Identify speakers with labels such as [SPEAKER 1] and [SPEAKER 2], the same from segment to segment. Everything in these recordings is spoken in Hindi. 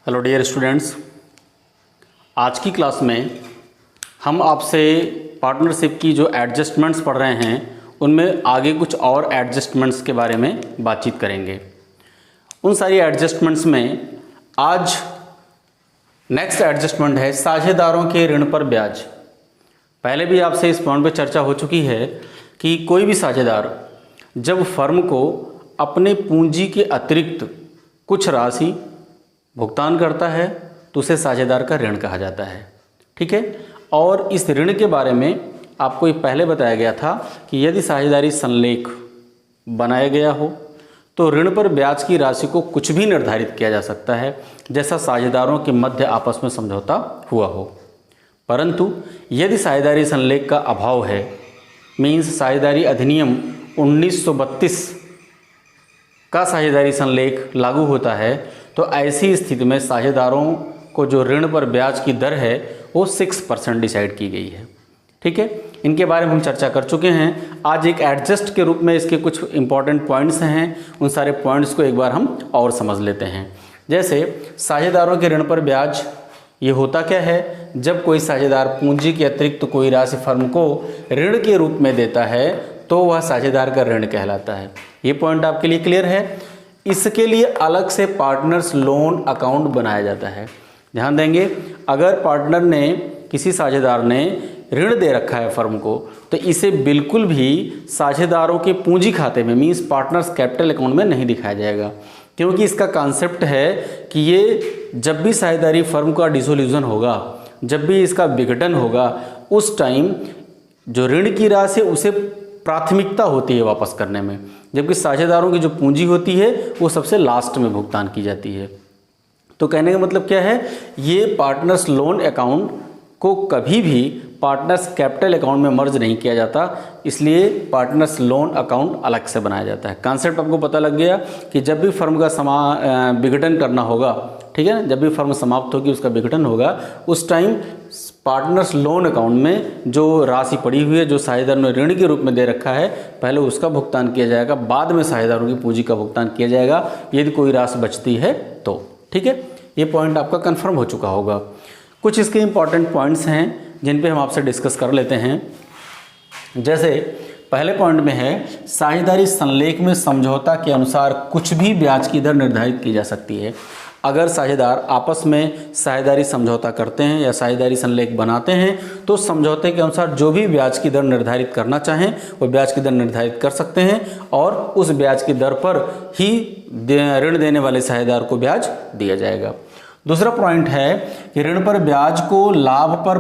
[SPEAKER 1] हेलो डियर स्टूडेंट्स, आज की क्लास में हम आपसे पार्टनरशिप की जो एडजस्टमेंट्स पढ़ रहे हैं उनमें आगे कुछ और एडजस्टमेंट्स के बारे में बातचीत करेंगे। उन सारी एडजस्टमेंट्स में आज नेक्स्ट एडजस्टमेंट है साझेदारों के ऋण पर ब्याज। पहले भी आपसे इस पॉइंट पर चर्चा हो चुकी है कि कोई भी साझेदार जब फर्म को अपने पूंजी के अतिरिक्त कुछ राशि भुगतान करता है तो उसे साझेदार का ऋण कहा जाता है। ठीक है, और इस ऋण के बारे में आपको ये पहले बताया गया था कि यदि साझेदारी संलेख बनाया गया हो तो ऋण पर ब्याज की राशि को कुछ भी निर्धारित किया जा सकता है, जैसा साझेदारों के मध्य आपस में समझौता हुआ हो। परंतु यदि साझेदारी संलेख का अभाव है, मीन्स साझेदारी अधिनियम 1932 का साझेदारी संलेख लागू होता है, तो ऐसी स्थिति में साझेदारों को जो ऋण पर ब्याज की दर है वो 6% डिसाइड की गई है। ठीक है, इनके बारे में हम चर्चा कर चुके हैं। आज एक एडजस्ट के रूप में इसके कुछ इंपॉर्टेंट पॉइंट्स हैं, उन सारे पॉइंट्स को एक बार हम और समझ लेते हैं। जैसे साझेदारों के ऋण पर ब्याज, ये होता क्या है? जब कोई साझेदार पूंजी के अतिरिक्त कोई राशि फर्म को ऋण के रूप में देता है तो वह साझेदार का ऋण कहलाता है। ये पॉइंट आपके लिए क्लियर है। इसके लिए अलग से पार्टनर्स लोन अकाउंट बनाया जाता है। ध्यान देंगे, अगर पार्टनर ने, किसी साझेदार ने ऋण दे रखा है फर्म को, तो इसे बिल्कुल भी साझेदारों के पूंजी खाते में, मींस पार्टनर्स कैपिटल अकाउंट में नहीं दिखाया जाएगा, क्योंकि इसका कॉन्सेप्ट है कि ये जब भी साझेदारी फर्म का डिसोल्यूशन होगा, जब भी इसका विघटन होगा, उस टाइम जो ऋण की राशि उसे प्राथमिकता होती है वापस करने में, जबकि साझेदारों की जो पूंजी होती है वो सबसे लास्ट में भुगतान की जाती है। तो कहने का मतलब क्या है, ये पार्टनर्स लोन अकाउंट को कभी भी पार्टनर्स कैपिटल अकाउंट में मर्ज नहीं किया जाता, इसलिए पार्टनर्स लोन अकाउंट अलग से बनाया जाता है। कॉन्सेप्ट आपको पता लग गया कि जब भी फर्म का विघटन करना होगा, ठीक है, जब भी फर्म समाप्त होगी, उसका विघटन होगा, उस टाइम पार्टनर्स लोन अकाउंट में जो राशि पड़ी हुई है, जो साझेदार ने ऋण के रूप में दे रखा है, पहले उसका भुगतान किया जाएगा, बाद में साझेदारों की पूंजी का भुगतान किया जाएगा यदि कोई राशि बचती है तो। ठीक है, ये पॉइंट आपका कंफर्म हो चुका होगा। कुछ इसके इंपॉर्टेंट पॉइंट्स हैं जिन पे हम आपसे डिस्कस कर लेते हैं। जैसे पहले पॉइंट में है, साझेदारी संलेख में समझौता के अनुसार कुछ भी ब्याज की दर निर्धारित की जा सकती है। अगर साझेदार आपस में साझेदारी समझौता करते हैं या साझेदारी संलेख बनाते हैं तो समझौते के अनुसार जो भी ब्याज की दर निर्धारित करना चाहें वो ब्याज की दर निर्धारित कर सकते हैं, और उस ब्याज की दर पर ही ऋण देने वाले साझेदार को ब्याज दिया जाएगा। दूसरा पॉइंट है कि ऋण पर ब्याज को लाभ पर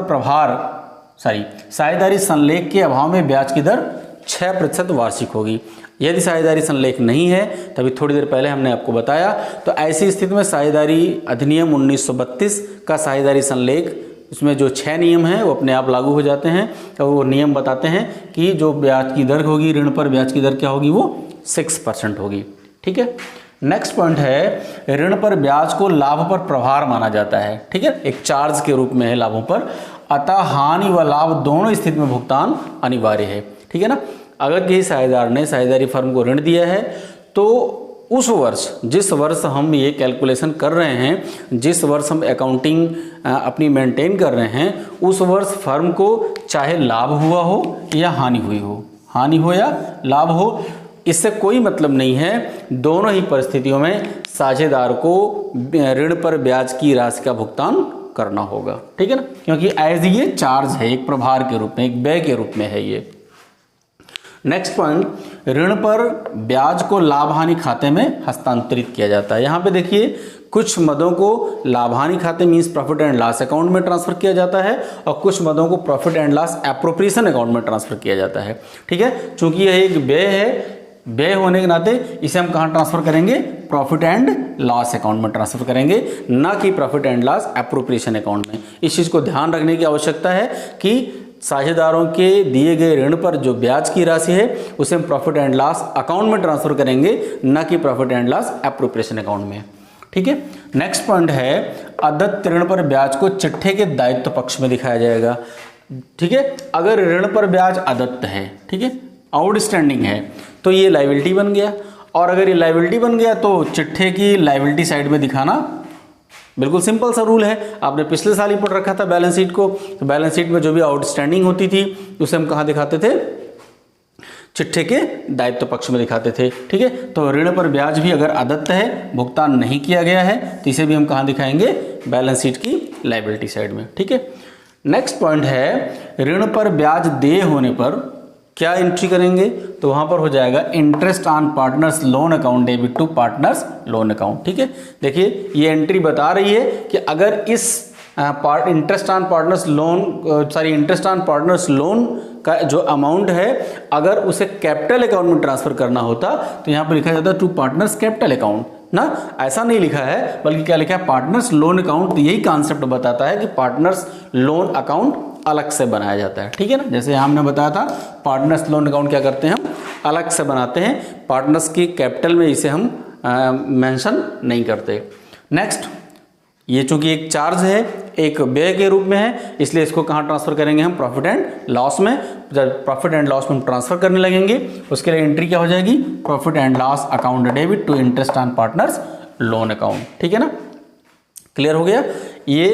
[SPEAKER 1] साझेदारी संलेख के अभाव में ब्याज की दर 6% वार्षिक होगी। यदि साझेदारी संलेख नहीं है, तभी थोड़ी देर पहले हमने आपको बताया, तो ऐसी स्थिति में साझेदारी अधिनियम 1932 का साझेदारी संलेख, उसमें जो 6 नियम हैं वो अपने आप लागू हो जाते हैं। तो वो नियम बताते हैं कि जो ब्याज की दर होगी, ऋण पर ब्याज की दर क्या होगी, वो 6% होगी। ठीक है, नेक्स्ट पॉइंट है, ऋण पर ब्याज को लाभ पर प्रभार माना जाता है। ठीक है, एक चार्ज के रूप में है लाभों पर, अतः हानि व लाभ दोनों स्थिति में भुगतान अनिवार्य है। ठीक है ना, अगर किसी साझेदार ने साझेदारी फर्म को ऋण दिया है तो उस वर्ष, जिस वर्ष हम ये कैलकुलेशन कर रहे हैं, जिस वर्ष हम अकाउंटिंग अपनी मेंटेन कर रहे हैं, उस वर्ष फर्म को चाहे लाभ हुआ हो या हानि हुई हो, हानि हो या लाभ हो, इससे कोई मतलब नहीं है। दोनों ही परिस्थितियों में साझेदार को ऋण पर ब्याज की राशि का भुगतान करना होगा। ठीक है ना, क्योंकि एज ये चार्ज है, एक प्रभार के रूप में, एक व्यय के रूप में है ये। नेक्स्ट पॉइंट, ऋण पर ब्याज को लाभ हानि खाते में हस्तांतरित किया जाता है। यहाँ पे देखिए, कुछ मदों को लाभ हानि खाते means profit and loss account में ट्रांसफर किया जाता है, और कुछ मदों को profit and loss appropriation account में ट्रांसफर किया जाता है। ठीक है, चूंकि यह एक व्यय है, व्यय होने के नाते इसे हम कहाँ ट्रांसफर करेंगे, प्रॉफिट एंड लॉस अकाउंट में ट्रांसफर करेंगे, ना कि profit and loss appropriation account में। इस चीज़ को ध्यान रखने की आवश्यकता है कि साझेदारों के दिए गए ऋण पर जो ब्याज की राशि है उसे हम प्रॉफिट एंड लॉस अकाउंट में ट्रांसफर करेंगे, ना कि profit and loss appropriation account में। ठीक है, नेक्स्ट पॉइंट है, अदत्त ऋण पर ब्याज को चिट्ठे के दायित्व पक्ष में दिखाया जाएगा। ठीक है, अगर ऋण पर ब्याज अदत्त है, ठीक है, आउटस्टैंडिंग है, तो ये लायबिलिटी बन गया, और अगर ये लायबिलिटी बन गया तो चिट्ठे की लायबिलिटी साइड में दिखाना बिल्कुल सिंपल सा रूल है, आपने पिछले साल ही पढ़ रखा था बैलेंस शीट को। तो बैलेंस शीट में जो भी आउटस्टैंडिंग होती थी उसे हम कहाँ दिखाते थे, चिट्ठे के दायित्व पक्ष में दिखाते थे। ठीक है, तो ऋण पर ब्याज भी अगर अदत्त है, भुगतान नहीं किया गया है, तो इसे भी हम कहाँ दिखाएंगे, बैलेंस शीट की लायबिलिटी साइड में। ठीक है, नेक्स्ट पॉइंट है ऋण पर ब्याज देय होने पर क्या एंट्री करेंगे, तो वहां पर हो जाएगा interest on partners loan account debit to partners loan account. ठीक है, देखिए ये एंट्री बता रही है कि अगर इस इंटरेस्ट ऑन पार्टनर्स लोन का जो अमाउंट है अगर उसे कैपिटल अकाउंट में ट्रांसफर करना होता तो यहाँ पर लिखा जाता टू पार्टनर्स कैपिटल अकाउंट ना, ऐसा नहीं लिखा है, बल्कि क्या लिखा है, पार्टनर्स लोन अकाउंट। यही कॉन्सेप्ट बताता है कि पार्टनर्स लोन अकाउंट अलग से बनाया जाता है। ठीक है ना, जैसे हमने बताया था पार्टनर्स लोन अकाउंट क्या करते हैं हम अलग से बनाते हैं, पार्टनर्स की कैपिटल में इसे हम मेंशन नहीं करते। नेक्स्ट, ये चूंकि एक चार्ज है, एक व्यय के रूप में है, इसलिए इसको कहाँ ट्रांसफर करेंगे हम, प्रॉफिट एंड लॉस में। जब प्रॉफिट एंड लॉस में हम ट्रांसफर करने लगेंगे उसके लिए एंट्री क्या हो जाएगी, profit and loss account debit to interest on partners loan account. ठीक है ना, क्लियर हो गया। ये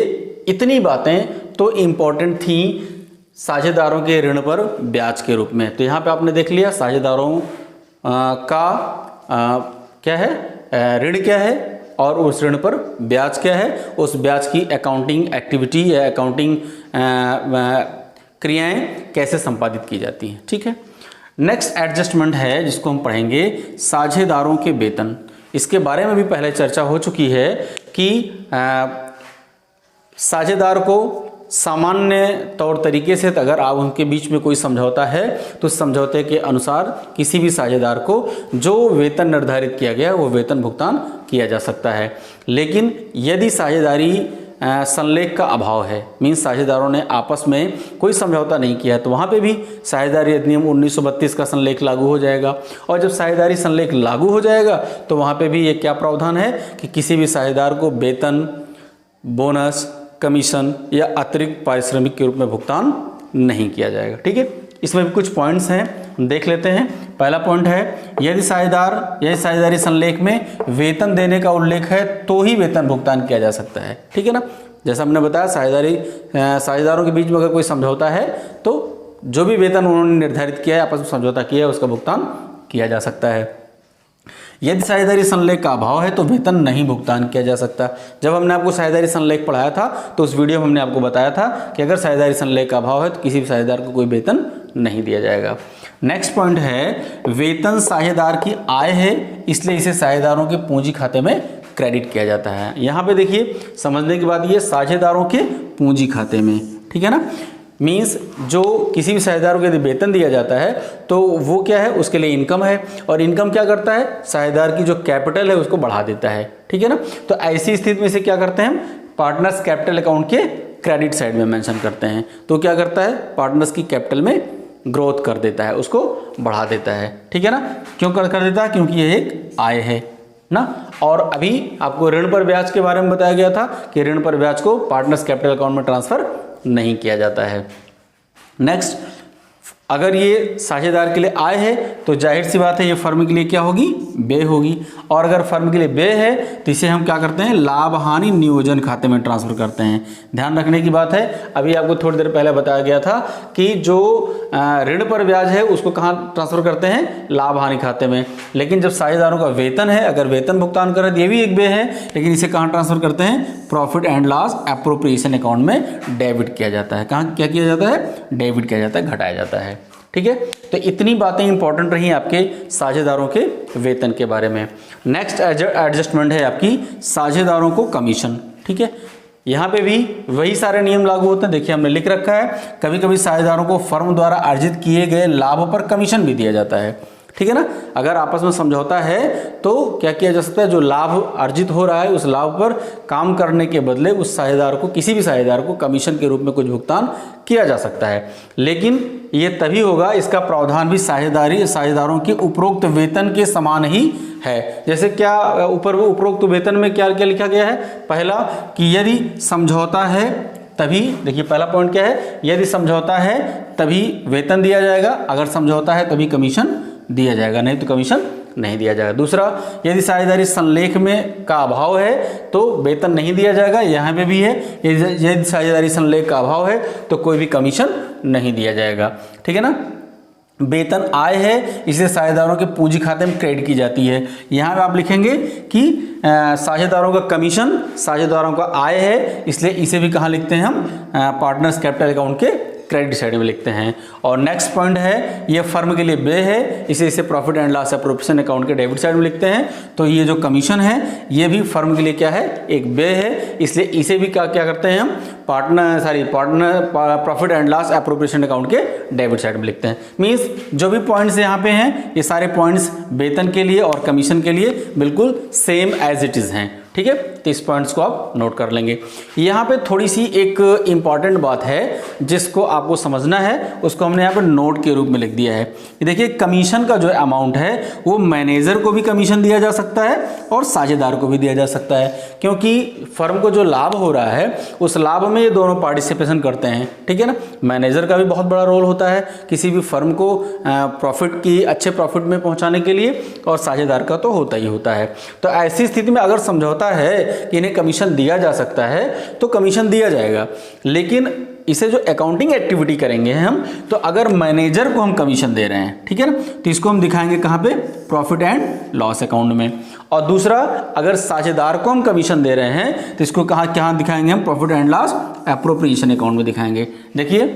[SPEAKER 1] इतनी बातें तो इंपॉर्टेंट थी साझेदारों के ऋण पर ब्याज के रूप में। तो यहाँ पे आपने देख लिया साझेदारों का क्या है, ऋण क्या है और उस ऋण पर ब्याज क्या है, उस ब्याज की अकाउंटिंग एक्टिविटी या अकाउंटिंग क्रियाएं कैसे संपादित की जाती हैं। ठीक है, नेक्स्ट एडजस्टमेंट है जिसको हम पढ़ेंगे साझेदारों के वेतन। इसके बारे में भी पहले चर्चा हो चुकी है कि साझेदार को सामान्य तौर तरीके से अगर आप उनके बीच में कोई समझौता है तो उस समझौते के अनुसार किसी भी साझेदार को जो वेतन निर्धारित किया गया वो वेतन भुगतान किया जा सकता है। लेकिन यदि साझेदारी संलेख का अभाव है, मीन्स साझेदारों ने आपस में कोई समझौता नहीं किया, तो वहाँ पे भी साझेदारी अधिनियम 1932 का संलेख लागू हो जाएगा। और जब साझेदारी संलेख लागू हो जाएगा तो वहाँ पे भी ये क्या प्रावधान है कि किसी भी साझेदार को वेतन, बोनस, कमीशन या अतिरिक्त पारिश्रमिक के रूप में भुगतान नहीं किया जाएगा। ठीक है, इसमें भी कुछ पॉइंट्स हैं, हम देख लेते हैं। पहला पॉइंट है यदि साझेदारी संलेख में वेतन देने का उल्लेख है तो ही वेतन भुगतान किया जा सकता है। ठीक है ना, जैसा हमने बताया साझेदारों के बीच में अगर कोई समझौता है तो जो भी वेतन उन्होंने निर्धारित किया है, आपस में समझौता किया है, उसका भुगतान किया जा सकता है। यदि साझेदारी संलेख का अभाव है तो वेतन नहीं भुगतान किया जा सकता। जब हमने आपको साझेदारी संलेख पढ़ाया था तो उस वीडियो में हमने आपको बताया था कि अगर साझेदारी संलेख का अभाव है तो किसी भी साझेदार को कोई वेतन नहीं दिया जाएगा। नेक्स्ट पॉइंट है वेतन साझेदार की आय है, इसलिए इसे साझेदारों के पूंजी खाते में क्रेडिट किया जाता है। यहाँ पे देखिए समझने की बात ये साझेदारों के पूंजी खाते में, ठीक है ना, मीन्स जो किसी भी साझेदार को यदि वेतन दिया जाता है तो वो क्या है, उसके लिए इनकम है, और इनकम क्या करता है, साझेदार की जो कैपिटल है उसको बढ़ा देता है। ठीक है ना, तो ऐसी स्थिति में से क्या करते हैं हम, पार्टनर्स कैपिटल अकाउंट के क्रेडिट साइड में मेंशन करते हैं। तो क्या करता है, पार्टनर्स की कैपिटल में ग्रोथ कर देता है, उसको बढ़ा देता है। ठीक है ना, क्यों कर देता है, क्योंकि ये एक आय है ना। और अभी आपको ऋण पर ब्याज के बारे में बताया गया था कि ऋण पर ब्याज को पार्टनर्स कैपिटल अकाउंट में ट्रांसफर नहीं किया जाता है। नेक्स्ट, अगर ये साझेदार के लिए आय है तो जाहिर सी बात है ये फर्म के लिए क्या होगी, व्यय होगी, और अगर फर्म के लिए व्यय है तो इसे हम क्या करते हैं, लाभ हानि नियोजन खाते में ट्रांसफर करते हैं। ध्यान रखने की बात है, अभी आपको थोड़ी देर पहले बताया गया था कि जो ऋण पर ब्याज है उसको कहाँ ट्रांसफर करते हैं, लाभ हानि खाते में। लेकिन जब साझेदारों का वेतन है, अगर वेतन भुगतान करें तो ये भी एक व्यय है, लेकिन इसे कहाँ ट्रांसफर करते हैं, profit and loss appropriation account में डेबिट किया जाता है। कहाँ क्या किया जाता है, डेबिट किया जाता है, घटाया जाता है। ठीक है, तो इतनी बातें इंपॉर्टेंट रही आपके साझेदारों के वेतन के बारे में। नेक्स्ट एडजस्टमेंट है आपकी साझेदारों को कमीशन। ठीक है, यहाँ पे भी वही सारे नियम लागू होते हैं। देखिए हमने लिख रखा है, कभी कभी साझेदारों को फर्म द्वारा अर्जित किए गए लाभ पर कमीशन भी दिया जाता है। ठीक है ना, अगर आपस में समझौता है तो क्या किया जा सकता है, जो लाभ अर्जित हो रहा है उस लाभ पर काम करने के बदले उस साझेदार को, किसी भी साझेदार को कमीशन के रूप में कुछ भुगतान किया जा सकता है। लेकिन ये तभी होगा, इसका प्रावधान भी साझेदारों के उपरोक्त वेतन के समान ही है। जैसे क्या उपरोक्त वेतन में क्या क्या लिखा गया है, पहला कि यदि समझौता है तभी, देखिए पहला पॉइंट क्या है, यदि समझौता है तभी वेतन दिया जाएगा, अगर समझौता है तभी कमीशन दिया जाएगा, नहीं तो कमीशन नहीं दिया जाएगा। दूसरा, यदि साझेदारी संलेख में का अभाव है तो वेतन नहीं दिया जाएगा, यहाँ पे भी है। यदि साझेदारी संलेख का अभाव है तो कोई भी कमीशन नहीं दिया जाएगा, ठीक है ना। वेतन आय है, इसलिए साझेदारों के पूंजी खाते में क्रेडिट की जाती है। यहाँ पे आप लिखेंगे कि साझेदारों का कमीशन साझेदारों का आय है, इसलिए इसे भी कहाँ लिखते हैं हम, पार्टनर्स कैपिटल अकाउंट के क्रेडिट साइड में लिखते हैं। और नेक्स्ट पॉइंट है, ये फर्म के लिए व्यय है, इसे profit and loss appropriation account के डेबिट साइड में लिखते हैं। तो ये जो कमीशन है ये भी फर्म के लिए क्या है, एक व्यय है, इसलिए इसे भी क्या करते हैं हम, profit and loss appropriation account के डेबिट साइड में लिखते हैं। मीन्स जो भी पॉइंट्स यहाँ पे हैं ये सारे पॉइंट्स वेतन के लिए और कमीशन के लिए बिल्कुल सेम एज इट इज हैं, ठीक है। तो इस पॉइंट्स को आप नोट कर लेंगे। यहाँ पे थोड़ी सी एक इंपॉर्टेंट बात है जिसको आपको समझना है, उसको हमने यहाँ पे नोट के रूप में लिख दिया है। देखिए, कमीशन का जो अमाउंट है वो मैनेजर को भी कमीशन दिया जा सकता है और साझेदार को भी दिया जा सकता है, क्योंकि फर्म को जो लाभ हो रहा है उस लाभ में ये दोनों पार्टिसिपेशन करते हैं, ठीक है ना। मैनेजर का भी बहुत बड़ा रोल होता है किसी भी फर्म को प्रॉफिट की अच्छे प्रॉफिट में पहुँचाने के लिए, और साझेदार का तो होता ही होता है। तो ऐसी स्थिति में अगर समझौता है कि इन्हें कमीशन दिया जा सकता है तो कमीशन दिया जाएगा, लेकिन इसे जो अकाउंटिंग एक्टिविटी करेंगे हम, तो अगर मैनेजर को हम कमीशन दे रहे हैं, ठीक है ना, तो इसको हम दिखाएंगे कहाँ पे, प्रॉफिट एंड लॉस अकाउंट में। और दूसरा, अगर साझेदार को हम कमीशन दे रहे हैं तो इसको कहाँ दिखाएंगे हम, profit and loss appropriation account में दिखाएंगे। देखिए,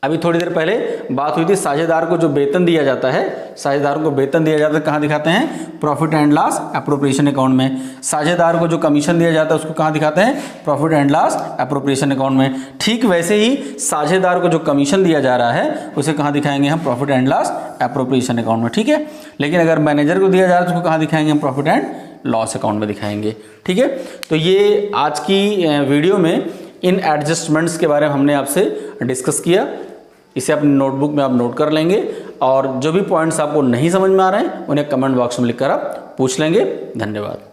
[SPEAKER 1] अभी थोड़ी देर पहले बात हुई थी, साझेदार को जो वेतन दिया जाता है, साझेदार को वेतन दिया जाता है कहाँ दिखाते हैं, profit and loss appropriation account में। साझेदार को जो कमीशन दिया जाता है उसको कहाँ दिखाते हैं, profit and loss appropriation account में। ठीक वैसे ही साझेदार को जो कमीशन दिया जा रहा है उसे कहाँ दिखाएंगे हम, profit and loss appropriation account में, ठीक है। लेकिन अगर मैनेजर को दिया जा रहा है तो उसको कहाँ दिखाएंगे हम, प्रॉफिट एंड लॉस अकाउंट में दिखाएंगे, ठीक है। तो ये आज की वीडियो में इन एडजस्टमेंट्स के बारे में हमने आपसे डिस्कस किया। इसे अपनी नोटबुक में आप नोट कर लेंगे, और जो भी पॉइंट्स आपको नहीं समझ में आ रहे हैं उन्हें कमेंट बॉक्स में लिखकर आप पूछ लेंगे। धन्यवाद।